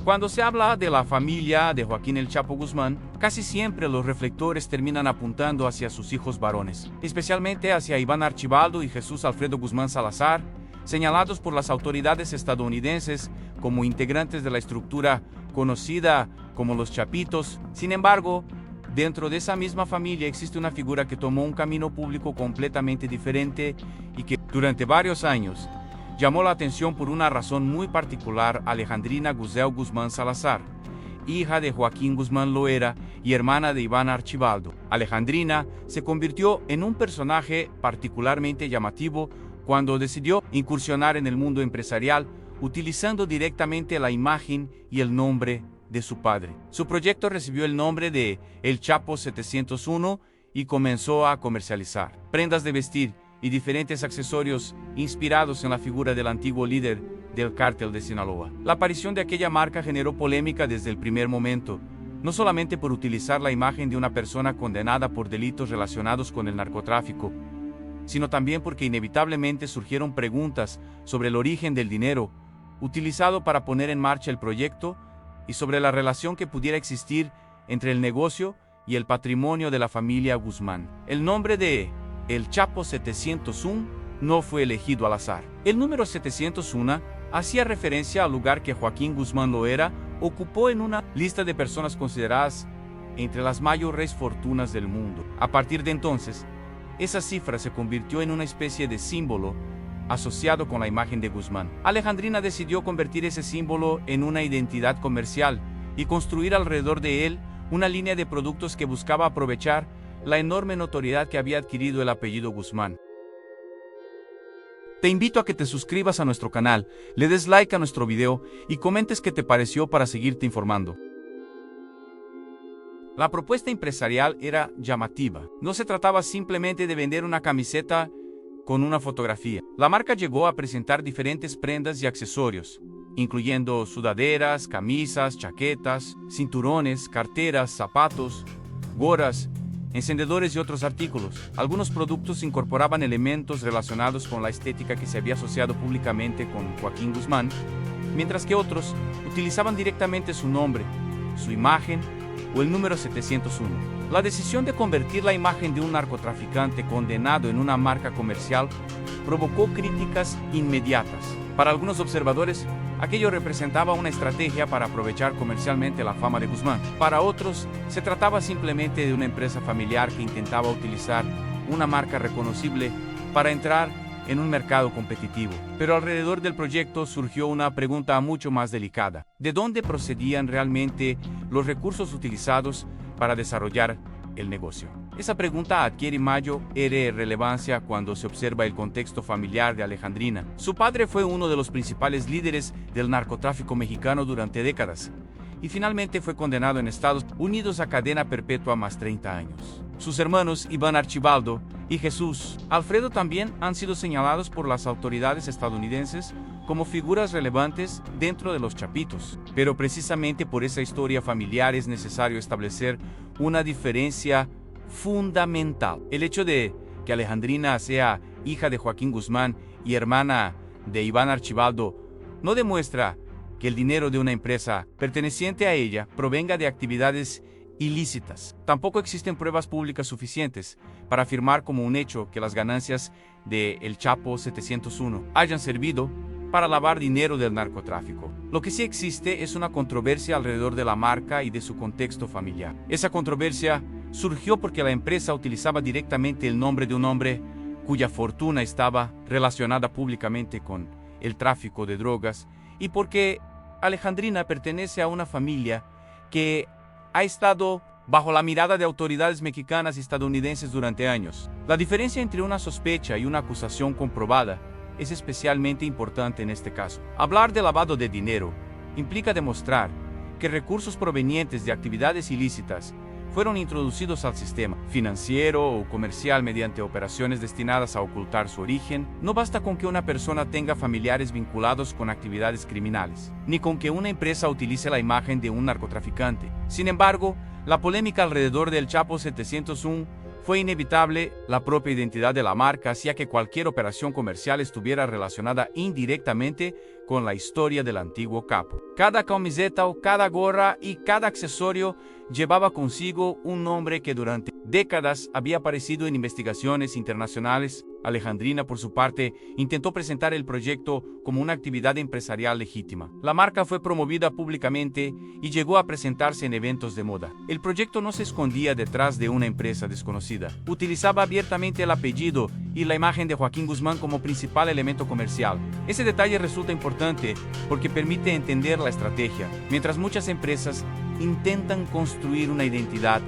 Cuando se habla de la familia de Joaquín El Chapo Guzmán, casi siempre los reflectores terminan apuntando hacia sus hijos varones, especialmente hacia Iván Archibaldo y Jesús Alfredo Guzmán Salazar, señalados por las autoridades estadounidenses como integrantes de la estructura conocida como los Chapitos. Sin embargo, dentro de esa misma familia existe una figura que tomó un camino público completamente diferente y que durante varios años llamó la atención por una razón muy particular: Alejandrina Guzeo Guzmán Salazar, hija de Joaquín Guzmán Loera y hermana de Iván Archibaldo. Alejandrina se convirtió en un personaje particularmente llamativo cuando decidió incursionar en el mundo empresarial utilizando directamente la imagen y el nombre de su padre. Su proyecto recibió el nombre de El Chapo 701 y comenzó a comercializar prendas de vestir y diferentes accesorios inspirados en la figura del antiguo líder del cártel de Sinaloa. La aparición de aquella marca generó polémica desde el primer momento, no solamente por utilizar la imagen de una persona condenada por delitos relacionados con el narcotráfico, sino también porque inevitablemente surgieron preguntas sobre el origen del dinero utilizado para poner en marcha el proyecto y sobre la relación que pudiera existir entre el negocio y el patrimonio de la familia Guzmán. El nombre de El Chapo 701 no fue elegido al azar. El número 701 hacía referencia al lugar que Joaquín Guzmán Loera ocupó en una lista de personas consideradas entre las mayores fortunas del mundo. A partir de entonces, esa cifra se convirtió en una especie de símbolo asociado con la imagen de Guzmán. Alejandrina decidió convertir ese símbolo en una identidad comercial y construir alrededor de él una línea de productos que buscaba aprovechar la enorme notoriedad que había adquirido el apellido Guzmán. Te invito a que te suscribas a nuestro canal, le des like a nuestro video y comentes qué te pareció para seguirte informando. La propuesta empresarial era llamativa. No se trataba simplemente de vender una camiseta con una fotografía. La marca llegó a presentar diferentes prendas y accesorios, incluyendo sudaderas, camisas, chaquetas, cinturones, carteras, zapatos, gorras, encendedores y otros artículos. Algunos productos incorporaban elementos relacionados con la estética que se había asociado públicamente con Joaquín Guzmán, mientras que otros utilizaban directamente su nombre, su imagen o el número 701. La decisión de convertir la imagen de un narcotraficante condenado en una marca comercial provocó críticas inmediatas. Para algunos observadores, aquello representaba una estrategia para aprovechar comercialmente la fama de Guzmán. Para otros, se trataba simplemente de una empresa familiar que intentaba utilizar una marca reconocible para entrar en un mercado competitivo. Pero alrededor del proyecto surgió una pregunta mucho más delicada: ¿de dónde procedían realmente los recursos utilizados para desarrollar el negocio? Esa pregunta adquiere mayor relevancia cuando se observa el contexto familiar de Alejandrina. Su padre fue uno de los principales líderes del narcotráfico mexicano durante décadas y finalmente fue condenado en Estados Unidos a cadena perpetua más 30 años. Sus hermanos Iván Archibaldo y Jesús Alfredo también han sido señalados por las autoridades estadounidenses como figuras relevantes dentro de los Chapitos. Pero precisamente por esa historia familiar es necesario establecer una diferencia fundamental. El hecho de que Alejandrina sea hija de Joaquín Guzmán y hermana de Iván Archibaldo no demuestra que el dinero de una empresa perteneciente a ella provenga de actividades ilícitas. Tampoco existen pruebas públicas suficientes para afirmar como un hecho que las ganancias de El Chapo 701 hayan servido para lavar dinero del narcotráfico. Lo que sí existe es una controversia alrededor de la marca y de su contexto familiar. Esa controversia surgió porque la empresa utilizaba directamente el nombre de un hombre cuya fortuna estaba relacionada públicamente con el tráfico de drogas y porque Alejandrina pertenece a una familia que ha estado bajo la mirada de autoridades mexicanas y estadounidenses durante años. La diferencia entre una sospecha y una acusación comprobada es especialmente importante en este caso. Hablar de lavado de dinero implica demostrar que recursos provenientes de actividades ilícitas fueron introducidos al sistema financiero o comercial mediante operaciones destinadas a ocultar su origen. No basta con que una persona tenga familiares vinculados con actividades criminales, ni con que una empresa utilice la imagen de un narcotraficante. Sin embargo, la polémica alrededor del Chapo 701 fue inevitable. La propia identidad de la marca hacía que cualquier operación comercial estuviera relacionada indirectamente con la historia del antiguo capo. Cada camiseta o cada gorra y cada accesorio llevaba consigo un nombre que durante décadas había aparecido en investigaciones internacionales. Alejandrina, por su parte, intentó presentar el proyecto como una actividad empresarial legítima. La marca fue promovida públicamente y llegó a presentarse en eventos de moda. El proyecto no se escondía detrás de una empresa desconocida. Utilizaba abiertamente el apellido y la imagen de Joaquín Guzmán como principal elemento comercial. Ese detalle resulta importante porque permite entender la estrategia. Mientras muchas empresas intentan construir una identidad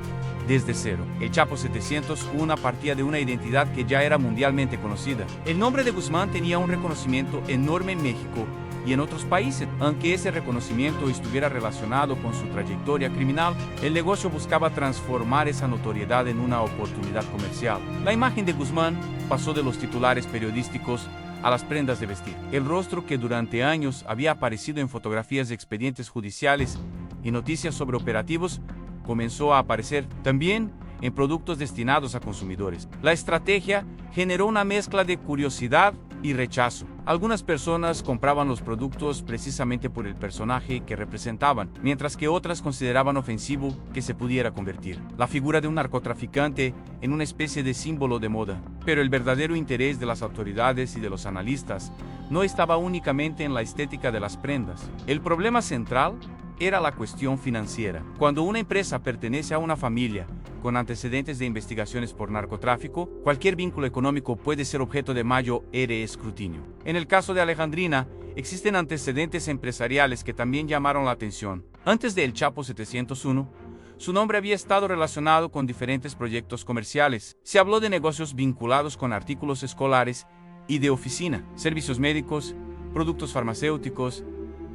desde cero, el Chapo 701 partía de una identidad que ya era mundialmente conocida. El nombre de Guzmán tenía un reconocimiento enorme en México y en otros países. Aunque ese reconocimiento estuviera relacionado con su trayectoria criminal, el negocio buscaba transformar esa notoriedad en una oportunidad comercial. La imagen de Guzmán pasó de los titulares periodísticos a las prendas de vestir. El rostro que durante años había aparecido en fotografías de expedientes judiciales y noticias sobre operativos comenzó a aparecer también en productos destinados a consumidores. La estrategia generó una mezcla de curiosidad y rechazo. Algunas personas compraban los productos precisamente por el personaje que representaban, mientras que otras consideraban ofensivo que se pudiera convertir la figura de un narcotraficante en una especie de símbolo de moda. Pero el verdadero interés de las autoridades y de los analistas no estaba únicamente en la estética de las prendas. El problema central era la cuestión financiera. Cuando una empresa pertenece a una familia con antecedentes de investigaciones por narcotráfico, cualquier vínculo económico puede ser objeto de mayor escrutinio. En el caso de Alejandrina, existen antecedentes empresariales que también llamaron la atención. Antes del Chapo 701, su nombre había estado relacionado con diferentes proyectos comerciales. Se habló de negocios vinculados con artículos escolares y de oficina, servicios médicos, productos farmacéuticos,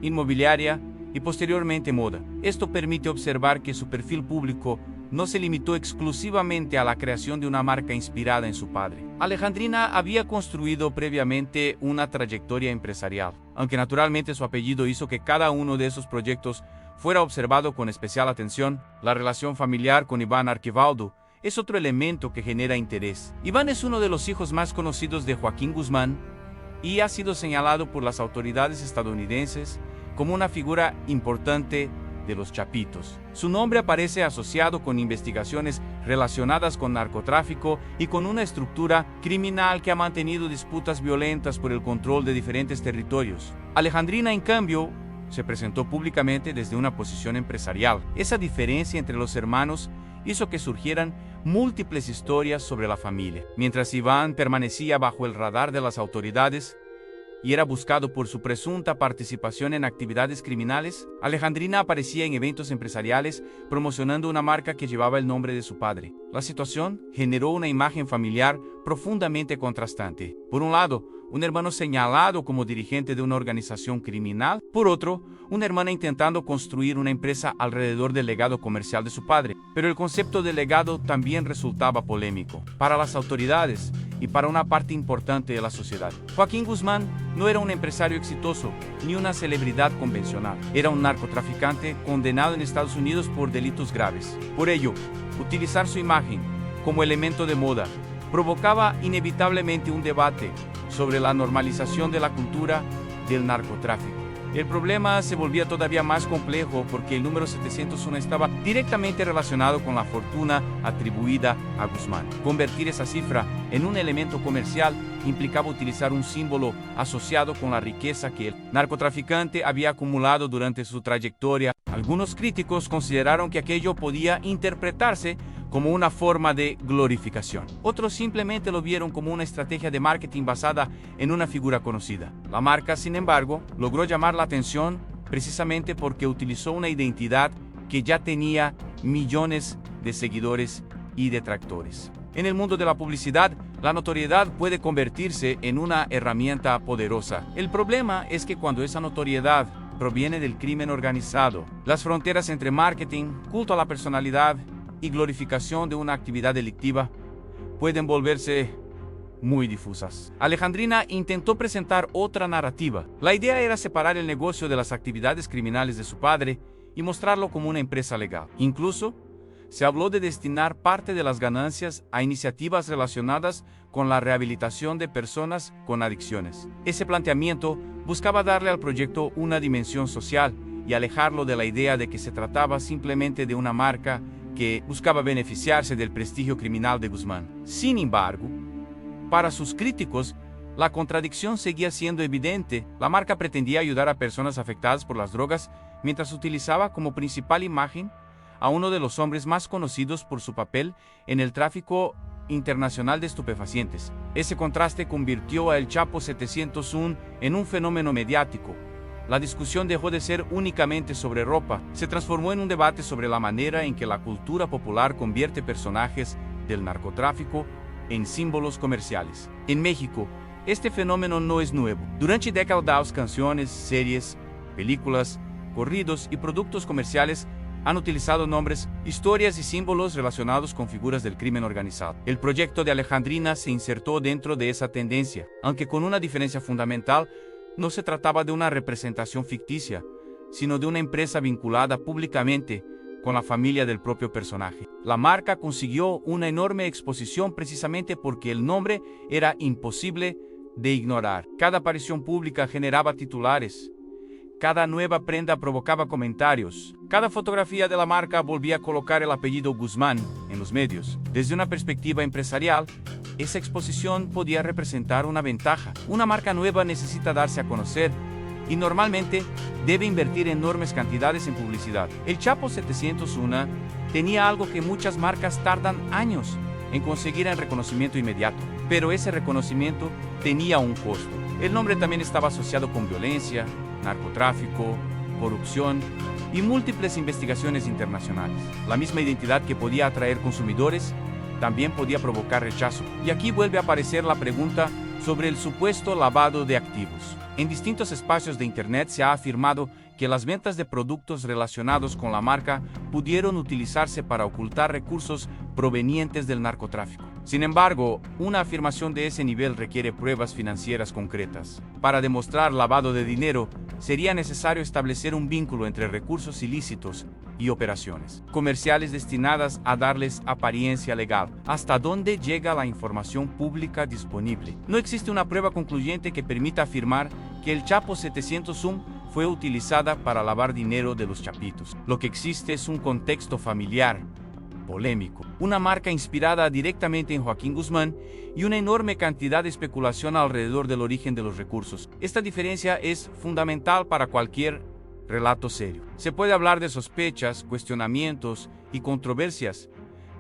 inmobiliaria y posteriormente moda. Esto permite observar que su perfil público no se limitó exclusivamente a la creación de una marca inspirada en su padre. Alejandrina había construido previamente una trayectoria empresarial, aunque naturalmente su apellido hizo que cada uno de esos proyectos fuera observado con especial atención. La relación familiar con Iván Arquivaldo es otro elemento que genera interés. Iván es uno de los hijos más conocidos de Joaquín Guzmán y ha sido señalado por las autoridades estadounidenses como una figura importante de los Chapitos. Su nombre aparece asociado con investigaciones relacionadas con narcotráfico y con una estructura criminal que ha mantenido disputas violentas por el control de diferentes territorios. Alejandrina, en cambio, se presentó públicamente desde una posición empresarial. Esa diferencia entre los hermanos hizo que surgieran múltiples historias sobre la familia. Mientras Iván permanecía bajo el radar de las autoridades y era buscado por su presunta participación en actividades criminales, Alejandrina aparecía en eventos empresariales promocionando una marca que llevaba el nombre de su padre. La situación generó una imagen familiar profundamente contrastante. Por un lado, un hermano señalado como dirigente de una organización criminal. Por otro, una hermana intentando construir una empresa alrededor del legado comercial de su padre. Pero el concepto de legado también resultaba polémico para las autoridades y para una parte importante de la sociedad. Joaquín Guzmán no era un empresario exitoso ni una celebridad convencional. Era un narcotraficante condenado en Estados Unidos por delitos graves. Por ello, utilizar su imagen como elemento de moda provocaba inevitablemente un debate sobre la normalización de la cultura del narcotráfico. El problema se volvía todavía más complejo porque el número 701 estaba directamente relacionado con la fortuna atribuida a Guzmán. Convertir esa cifra en un elemento comercial implicaba utilizar un símbolo asociado con la riqueza que el narcotraficante había acumulado durante su trayectoria. Algunos críticos consideraron que aquello podía interpretarse como una forma de glorificación. Otros simplemente lo vieron como una estrategia de marketing basada en una figura conocida. La marca, sin embargo, logró llamar la atención precisamente porque utilizó una identidad que ya tenía millones de seguidores y detractores. En el mundo de la publicidad, la notoriedad puede convertirse en una herramienta poderosa. El problema es que cuando esa notoriedad proviene del crimen organizado, las fronteras entre marketing, culto a la personalidad y glorificación de una actividad delictiva pueden volverse muy difusas. Alejandrina intentó presentar otra narrativa. La idea era separar el negocio de las actividades criminales de su padre y mostrarlo como una empresa legal. Incluso se habló de destinar parte de las ganancias a iniciativas relacionadas con la rehabilitación de personas con adicciones. Ese planteamiento buscaba darle al proyecto una dimensión social y alejarlo de la idea de que se trataba simplemente de una marca que buscaba beneficiarse del prestigio criminal de Guzmán. Sin embargo, para sus críticos, la contradicción seguía siendo evidente. La marca pretendía ayudar a personas afectadas por las drogas mientras utilizaba como principal imagen a uno de los hombres más conocidos por su papel en el tráfico internacional de estupefacientes. Ese contraste convirtió a El Chapo 701 en un fenómeno mediático. La discusión dejó de ser únicamente sobre ropa, se transformó en un debate sobre la manera en que la cultura popular convierte personajes del narcotráfico en símbolos comerciales. En México, este fenómeno no es nuevo. Durante décadas, canciones, series, películas, corridos y productos comerciales han utilizado nombres, historias y símbolos relacionados con figuras del crimen organizado. El proyecto de Alejandrina se insertó dentro de esa tendencia, aunque con una diferencia fundamental: no se trataba de una representación ficticia, sino de una empresa vinculada públicamente con la familia del propio personaje. La marca consiguió una enorme exposición precisamente porque el nombre era imposible de ignorar. Cada aparición pública generaba titulares. Cada nueva prenda provocaba comentarios. Cada fotografía de la marca volvía a colocar el apellido Guzmán en los medios. Desde una perspectiva empresarial, esa exposición podía representar una ventaja. Una marca nueva necesita darse a conocer y normalmente debe invertir enormes cantidades en publicidad. El Chapo 701 tenía algo que muchas marcas tardan años en conseguir el reconocimiento inmediato, pero ese reconocimiento tenía un costo. El nombre también estaba asociado con violencia, narcotráfico, corrupción y múltiples investigaciones internacionales. La misma identidad que podía atraer consumidores también podía provocar rechazo. Y aquí vuelve a aparecer la pregunta sobre el supuesto lavado de activos. En distintos espacios de Internet se ha afirmado que las ventas de productos relacionados con la marca pudieron utilizarse para ocultar recursos provenientes del narcotráfico. Sin embargo, una afirmación de ese nivel requiere pruebas financieras concretas. Para demostrar lavado de dinero, sería necesario establecer un vínculo entre recursos ilícitos y operaciones comerciales destinadas a darles apariencia legal. ¿Hasta dónde llega la información pública disponible? No existe una prueba concluyente que permita afirmar que el Chapo 701 fue utilizada para lavar dinero de los chapitos. Lo que existe es un contexto familiar, polémico, una marca inspirada directamente en Joaquín Guzmán y una enorme cantidad de especulación alrededor del origen de los recursos. Esta diferencia es fundamental para cualquier relato serio. Se puede hablar de sospechas, cuestionamientos y controversias,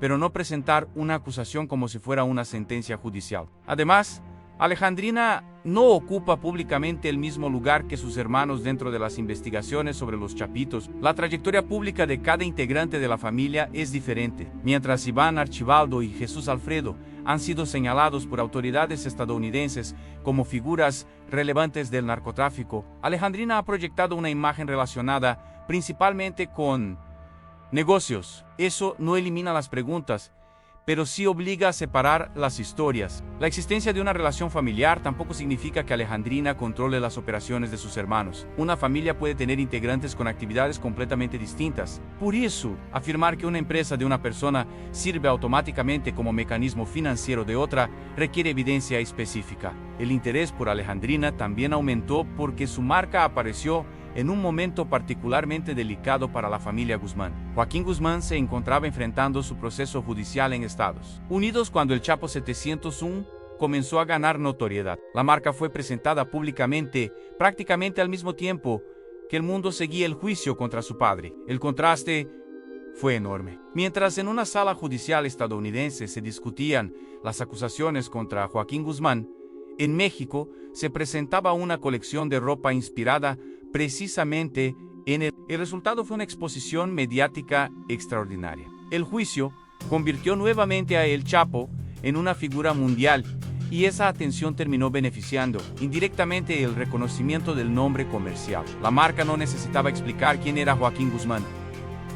pero no presentar una acusación como si fuera una sentencia judicial. Además, Alejandrina no ocupa públicamente el mismo lugar que sus hermanos dentro de las investigaciones sobre los chapitos. La trayectoria pública de cada integrante de la familia es diferente. Mientras Iván Archibaldo y Jesús Alfredo han sido señalados por autoridades estadounidenses como figuras relevantes del narcotráfico, Alejandrina ha proyectado una imagen relacionada principalmente con negocios. Eso no elimina las preguntas, pero sí obliga a separar las historias. La existencia de una relación familiar tampoco significa que Alejandrina controle las operaciones de sus hermanos. Una familia puede tener integrantes con actividades completamente distintas. Por eso, afirmar que una empresa de una persona sirve automáticamente como mecanismo financiero de otra requiere evidencia específica. El interés por Alejandrina también aumentó porque su marca apareció en un momento particularmente delicado para la familia Guzmán. Joaquín Guzmán se encontraba enfrentando su proceso judicial en Estados Unidos cuando el Chapo 701 comenzó a ganar notoriedad. La marca fue presentada públicamente prácticamente al mismo tiempo que el mundo seguía el juicio contra su padre. El contraste fue enorme. Mientras en una sala judicial estadounidense se discutían las acusaciones contra Joaquín Guzmán, en México se presentaba una colección de ropa inspirada precisamente en él. El resultado fue una exposición mediática extraordinaria. El juicio convirtió nuevamente a El Chapo en una figura mundial y esa atención terminó beneficiando indirectamente el reconocimiento del nombre comercial. La marca no necesitaba explicar quién era Joaquín Guzmán.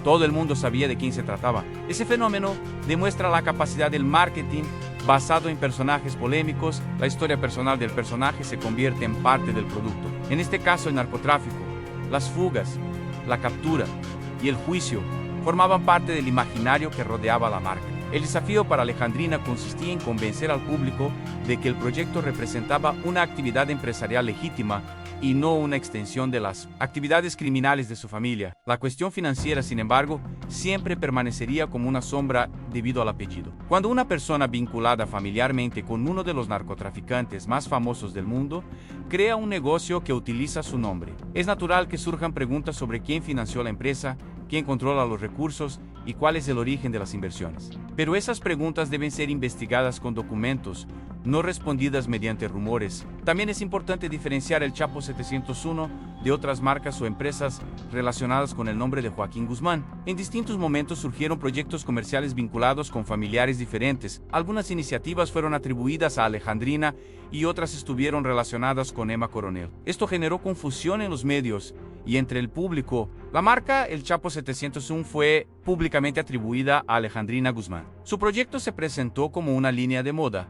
Todo el mundo sabía de quién se trataba. Ese fenómeno demuestra la capacidad del marketing basado en personajes polémicos. La historia personal del personaje se convierte en parte del producto. En este caso, el narcotráfico, las fugas, la captura, y el juicio formaban parte del imaginario que rodeaba la marca. El desafío para Alejandrina consistía en convencer al público de que el proyecto representaba una actividad empresarial legítima y no una extensión de las actividades criminales de su familia. La cuestión financiera, sin embargo, siempre permanecería como una sombra debido al apellido. Cuando una persona vinculada familiarmente con uno de los narcotraficantes más famosos del mundo crea un negocio que utiliza su nombre, es natural que surjan preguntas sobre quién financió la empresa, quién controla los recursos y cuál es el origen de las inversiones. Pero esas preguntas deben ser investigadas con documentos, no respondidas mediante rumores. También es importante diferenciar el Chapo 701 de otras marcas o empresas relacionadas con el nombre de Joaquín Guzmán. En distintos momentos surgieron proyectos comerciales vinculados con familiares diferentes. Algunas iniciativas fueron atribuidas a Alejandrina y otras estuvieron relacionadas con Emma Coronel. Esto generó confusión en los medios y entre el público. La marca El Chapo 701 fue públicamente atribuida a Alejandrina Guzmán. Su proyecto se presentó como una línea de moda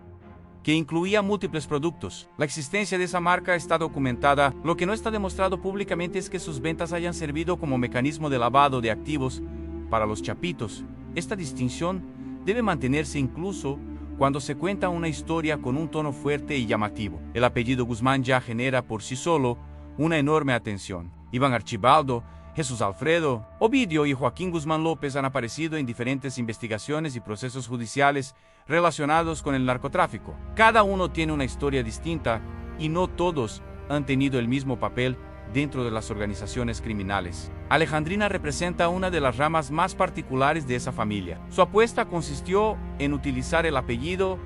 que incluía múltiples productos. La existencia de esa marca está documentada. Lo que no está demostrado públicamente es que sus ventas hayan servido como mecanismo de lavado de activos para los chapitos. Esta distinción debe mantenerse incluso cuando se cuenta una historia con un tono fuerte y llamativo. El apellido Guzmán ya genera por sí solo una enorme atención. Iván Archibaldo, Jesús Alfredo, Ovidio y Joaquín Guzmán López han aparecido en diferentes investigaciones y procesos judiciales relacionados con el narcotráfico. Cada uno tiene una historia distinta y no todos han tenido el mismo papel dentro de las organizaciones criminales. Alejandrina representa una de las ramas más particulares de esa familia. Su apuesta consistió en utilizar el apellido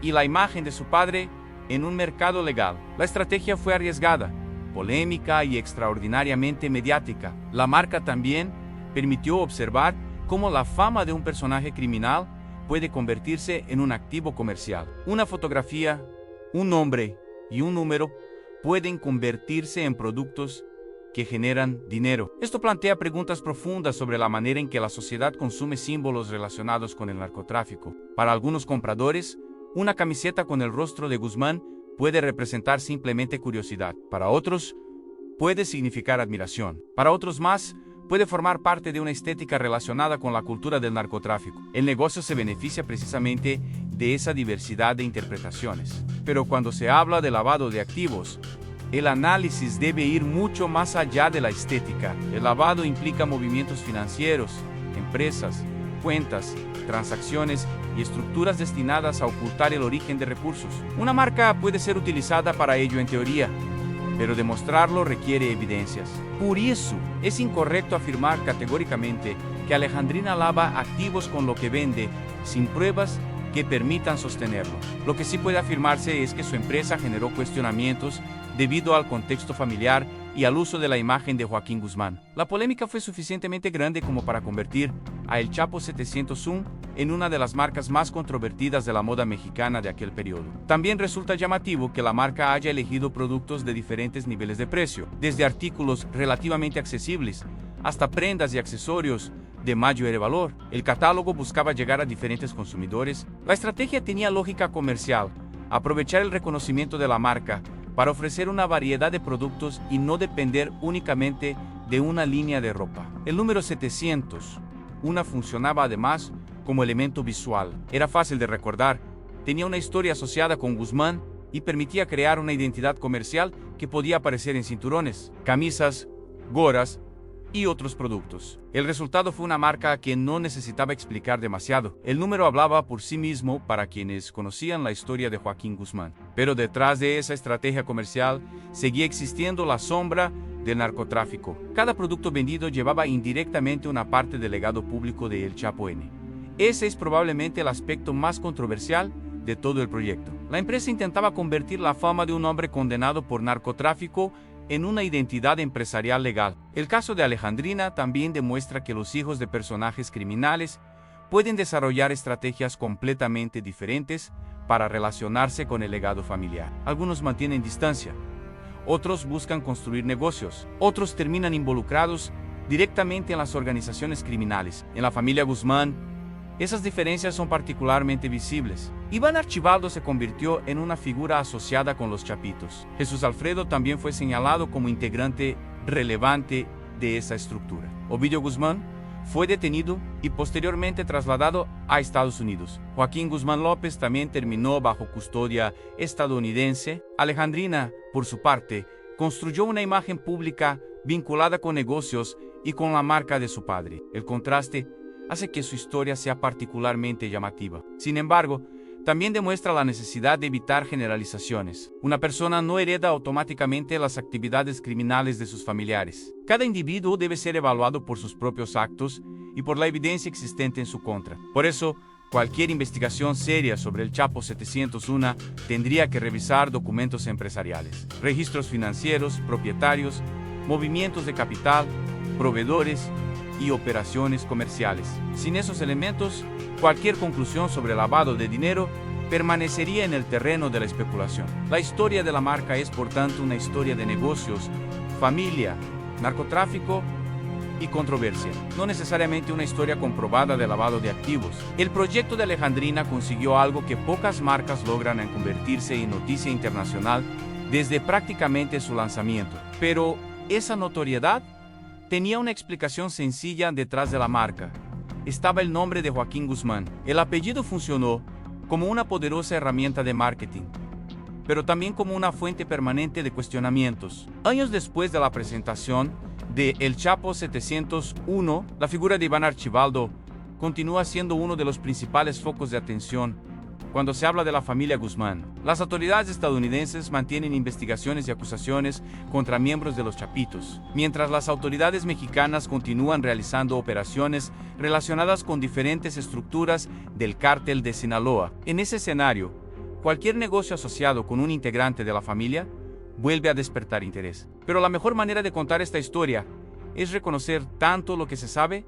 y la imagen de su padre en un mercado legal. La estrategia fue arriesgada, polémica y extraordinariamente mediática. La marca también permitió observar cómo la fama de un personaje criminal puede convertirse en un activo comercial. Una fotografía, un nombre y un número pueden convertirse en productos que generan dinero. Esto plantea preguntas profundas sobre la manera en que la sociedad consume símbolos relacionados con el narcotráfico. Para algunos compradores, una camiseta con el rostro de Guzmán puede representar simplemente curiosidad. Para otros, puede significar admiración. Para otros más, puede formar parte de una estética relacionada con la cultura del narcotráfico. El negocio se beneficia precisamente de esa diversidad de interpretaciones. Pero cuando se habla de lavado de activos, el análisis debe ir mucho más allá de la estética. El lavado implica movimientos financieros, empresas, cuentas, transacciones y estructuras destinadas a ocultar el origen de recursos. Una marca puede ser utilizada para ello en teoría, pero demostrarlo requiere evidencias. Por eso, es incorrecto afirmar categóricamente que Alejandrina lava activos con lo que vende, sin pruebas que permitan sostenerlo. Lo que sí puede afirmarse es que su empresa generó cuestionamientos debido al contexto familiar y al uso de la imagen de Joaquín Guzmán. La polémica fue suficientemente grande como para convertir a El Chapo 701 en una de las marcas más controvertidas de la moda mexicana de aquel periodo. También resulta llamativo que la marca haya elegido productos de diferentes niveles de precio, desde artículos relativamente accesibles hasta prendas y accesorios de mayor valor. El catálogo buscaba llegar a diferentes consumidores. La estrategia tenía lógica comercial, aprovechar el reconocimiento de la marca para ofrecer una variedad de productos y no depender únicamente de una línea de ropa. El número 700 funcionaba además como elemento visual. Era fácil de recordar, tenía una historia asociada con Guzmán y permitía crear una identidad comercial que podía aparecer en cinturones, camisas, gorras y otros productos. El resultado fue una marca que no necesitaba explicar demasiado. El número hablaba por sí mismo para quienes conocían la historia de Joaquín Guzmán. Pero detrás de esa estrategia comercial seguía existiendo la sombra del narcotráfico. Cada producto vendido llevaba indirectamente una parte del legado público de El Chapo N. Ese es probablemente el aspecto más controversial de todo el proyecto. La empresa intentaba convertir la fama de un hombre condenado por narcotráfico en una identidad empresarial legal. El caso de Alejandrina también demuestra que los hijos de personajes criminales pueden desarrollar estrategias completamente diferentes para relacionarse con el legado familiar. Algunos mantienen distancia, otros buscan construir negocios, otros terminan involucrados directamente en las organizaciones criminales. En la familia Guzmán, esas diferencias son particularmente visibles. Iván Archibaldo se convirtió en una figura asociada con los chapitos. Jesús Alfredo también fue señalado como integrante relevante de esa estructura. Ovidio Guzmán, fue detenido y posteriormente trasladado a Estados Unidos. Joaquín Guzmán López también terminó bajo custodia estadounidense. Alejandrina, por su parte, construyó una imagen pública vinculada con negocios y con la marca de su padre. El contraste hace que su historia sea particularmente llamativa. Sin embargo, también demuestra la necesidad de evitar generalizaciones. Una persona no hereda automáticamente las actividades criminales de sus familiares. Cada individuo debe ser evaluado por sus propios actos y por la evidencia existente en su contra. Por eso, cualquier investigación seria sobre el Chapo 701 tendría que revisar documentos empresariales, registros financieros, propietarios, movimientos de capital, proveedores y operaciones comerciales. Sin esos elementos, cualquier conclusión sobre lavado de dinero permanecería en el terreno de la especulación. La historia de la marca es, por tanto, una historia de negocios, familia, narcotráfico y controversia, no necesariamente una historia comprobada de lavado de activos. El proyecto de Alejandrina consiguió algo que pocas marcas logran en convertirse en noticia internacional desde prácticamente su lanzamiento. Pero esa notoriedad tenía una explicación sencilla detrás de la marca. Estaba el nombre de Joaquín Guzmán. El apellido funcionó como una poderosa herramienta de marketing, pero también como una fuente permanente de cuestionamientos. Años después de la presentación de El Chapo 701, la figura de Iván Archibaldo continúa siendo uno de los principales focos de atención cuando se habla de la familia Guzmán. Las autoridades estadounidenses mantienen investigaciones y acusaciones contra miembros de los Chapitos, mientras las autoridades mexicanas continúan realizando operaciones relacionadas con diferentes estructuras del cártel de Sinaloa. En ese escenario, cualquier negocio asociado con un integrante de la familia vuelve a despertar interés. Pero la mejor manera de contar esta historia es reconocer tanto lo que se sabe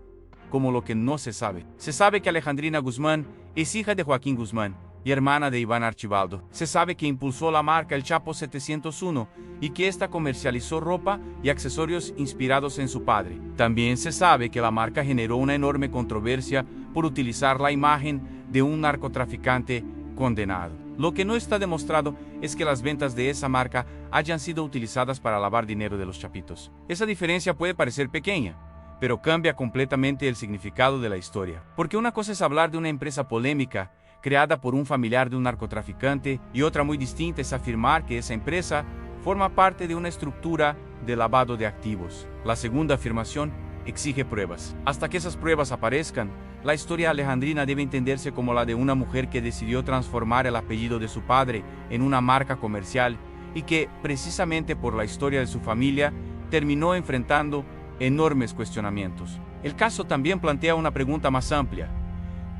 como lo que no se sabe. Se sabe que Alejandrina Guzmán es hija de Joaquín Guzmán y hermana de Iván Archibaldo. Se sabe que impulsó la marca El Chapo 701 y que ésta comercializó ropa y accesorios inspirados en su padre. También se sabe que la marca generó una enorme controversia por utilizar la imagen de un narcotraficante condenado. Lo que no está demostrado es que las ventas de esa marca hayan sido utilizadas para lavar dinero de los Chapitos. Esa diferencia puede parecer pequeña, pero cambia completamente el significado de la historia. Porque una cosa es hablar de una empresa polémica creada por un familiar de un narcotraficante y otra muy distinta es afirmar que esa empresa forma parte de una estructura de lavado de activos. La segunda afirmación exige pruebas. Hasta que esas pruebas aparezcan, la historia alejandrina debe entenderse como la de una mujer que decidió transformar el apellido de su padre en una marca comercial y que, precisamente por la historia de su familia, terminó enfrentando enormes cuestionamientos. El caso también plantea una pregunta más amplia.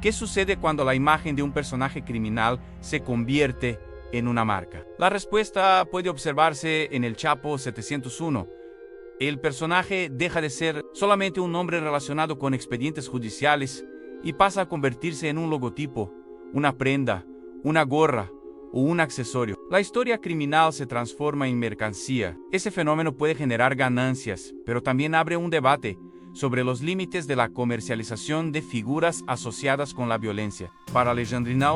¿Qué sucede cuando la imagen de un personaje criminal se convierte en una marca? La respuesta puede observarse en El Chapo 701. El personaje deja de ser solamente un nombre relacionado con expedientes judiciales y pasa a convertirse en un logotipo, una prenda, una gorra o un accesorio. La historia criminal se transforma en mercancía. Ese fenómeno puede generar ganancias, pero también abre un debate sobre los límites de la comercialización de figuras asociadas con la violencia. Para Alejandrina,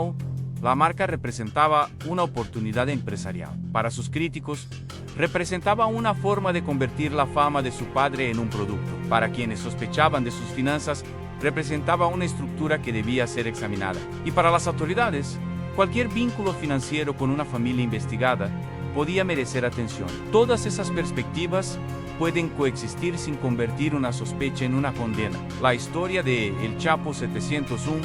la marca representaba una oportunidad empresarial. Para sus críticos, representaba una forma de convertir la fama de su padre en un producto. Para quienes sospechaban de sus finanzas, representaba una estructura que debía ser examinada. Y para las autoridades, cualquier vínculo financiero con una familia investigada podía merecer atención. Todas esas perspectivas pueden coexistir sin convertir una sospecha en una condena. La historia de El Chapo 701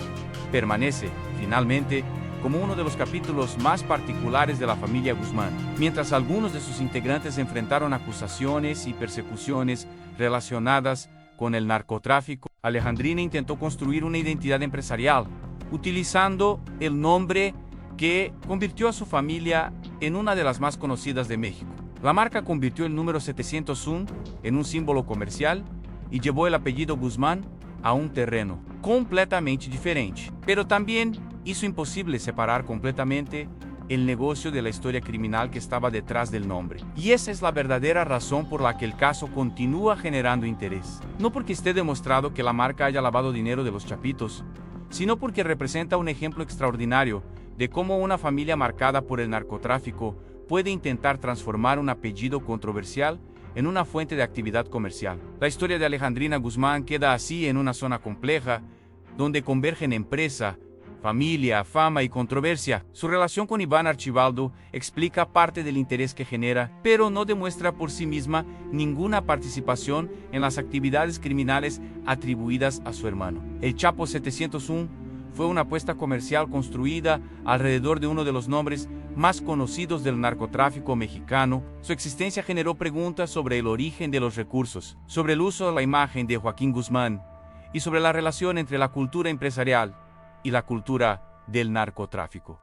permanece, finalmente, como uno de los capítulos más particulares de la familia Guzmán. Mientras algunos de sus integrantes enfrentaron acusaciones y persecuciones relacionadas con el narcotráfico, Alejandrina intentó construir una identidad empresarial, utilizando el nombre que convirtió a su familia en una de las más conocidas de México. La marca convirtió el número 701 en un símbolo comercial y llevó el apellido Guzmán a un terreno completamente diferente. Pero también hizo imposible separar completamente el negocio de la historia criminal que estaba detrás del nombre. Y esa es la verdadera razón por la que el caso continúa generando interés. No porque esté demostrado que la marca haya lavado dinero de los Chapitos, sino porque representa un ejemplo extraordinario de cómo una familia marcada por el narcotráfico puede intentar transformar un apellido controversial en una fuente de actividad comercial. La historia de Alejandrina Guzmán queda así en una zona compleja, donde convergen empresa, familia, fama y controversia. Su relación con Iván Archibaldo explica parte del interés que genera, pero no demuestra por sí misma ninguna participación en las actividades criminales atribuidas a su hermano. El Chapo 701 fue una apuesta comercial construida alrededor de uno de los nombres más conocidos del narcotráfico mexicano. Su existencia generó preguntas sobre el origen de los recursos, sobre el uso de la imagen de Joaquín Guzmán y sobre la relación entre la cultura empresarial y la cultura del narcotráfico.